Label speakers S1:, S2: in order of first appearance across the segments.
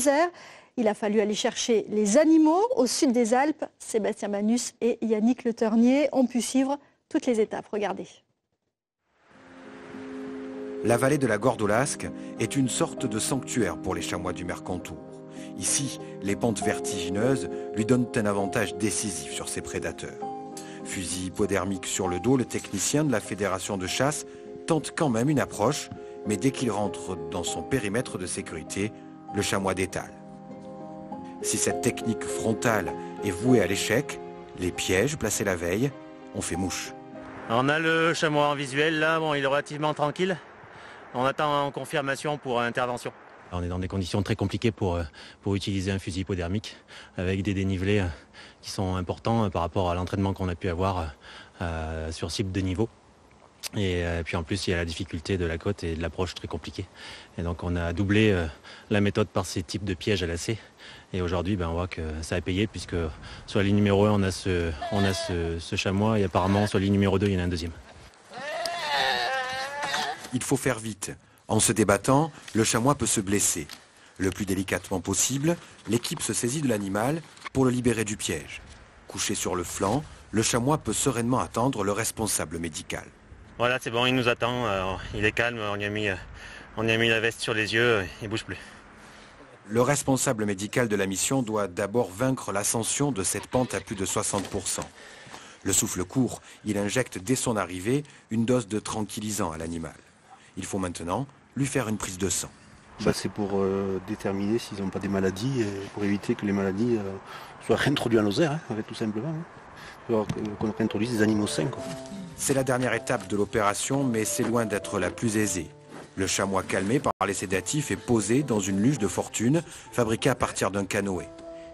S1: Lozère. Il a fallu aller chercher les animaux au sud des Alpes. Sébastien Manus et Yannick Le Ternier ont pu suivre toutes les étapes. Regardez.
S2: La vallée de la Gordolasque est une sorte de sanctuaire pour les chamois du Mercantour. Ici, les pentes vertigineuses lui donnent un avantage décisif sur ses prédateurs. Fusil hypodermique sur le dos, le technicien de la fédération de chasse tente quand même une approche, mais dès qu'il rentre dans son périmètre de sécurité, le chamois détale. Si cette technique frontale est vouée à l'échec, les pièges placés la veille ont fait mouche.
S3: On a le chamois en visuel là, bon, il est relativement tranquille. On attend en confirmation pour intervention. On est dans des conditions très compliquées pour utiliser un fusil hypodermique avec des dénivelés qui sont importants par rapport à l'entraînement qu'on a pu avoir sur cible de niveau. Et puis en plus il y a la difficulté de la côte et de l'approche très compliquée. Et donc on a doublé la méthode par ces types de pièges à lacets. Et aujourd'hui on voit que ça a payé puisque sur la ligne numéro 1 on a ce chamois et apparemment sur la ligne numéro 2 il y en a un deuxième.
S2: Il faut faire vite. En se débattant, le chamois peut se blesser. Le plus délicatement possible, l'équipe se saisit de l'animal pour le libérer du piège. Couché sur le flanc, le chamois peut sereinement attendre le responsable médical.
S3: Voilà, c'est bon, il nous attend, il est calme, on y a mis la veste sur les yeux, il ne bouge plus.
S2: Le responsable médical de la mission doit d'abord vaincre l'ascension de cette pente à plus de 60%. Le souffle court, il injecte dès son arrivée une dose de tranquillisant à l'animal. Il faut maintenant lui faire une prise de sang.
S4: C'est pour déterminer s'ils n'ont pas des maladies, et pour éviter que les maladies soient réintroduites en Lozère, tout simplement. Qu'on réintroduise des animaux sains.
S2: C'est la dernière étape de l'opération, mais c'est loin d'être la plus aisée. Le chamois calmé par les sédatifs est posé dans une luge de fortune fabriquée à partir d'un canoë.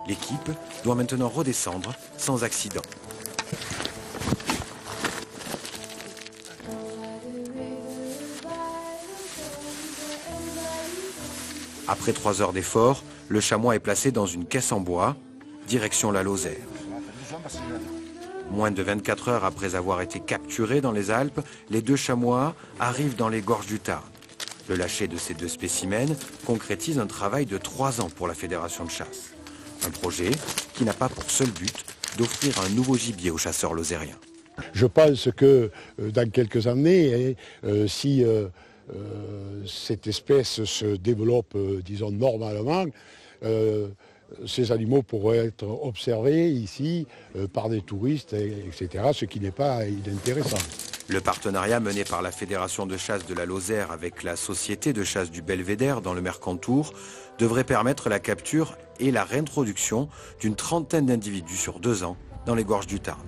S2: L'équipe doit maintenant redescendre sans accident. Après 3 heures d'effort, le chamois est placé dans une caisse en bois, direction la Lozère. Moins de 24 heures après avoir été capturés dans les Alpes, les 2 chamois arrivent dans les gorges du Tarn. Le lâcher de ces 2 spécimens concrétise un travail de 3 ans pour la Fédération de chasse. Un projet qui n'a pas pour seul but d'offrir un nouveau gibier aux chasseurs lozériens.
S5: Je pense que dans quelques années, si cette espèce se développe, disons, normalement, ces animaux pourraient être observés ici par des touristes, etc., ce qui n'est pas inintéressant.
S2: Le partenariat mené par la Fédération de chasse de la Lozère avec la Société de chasse du Belvédère dans le Mercantour devrait permettre la capture et la réintroduction d'une 30aine d'individus sur 2 ans dans les gorges du Tarn.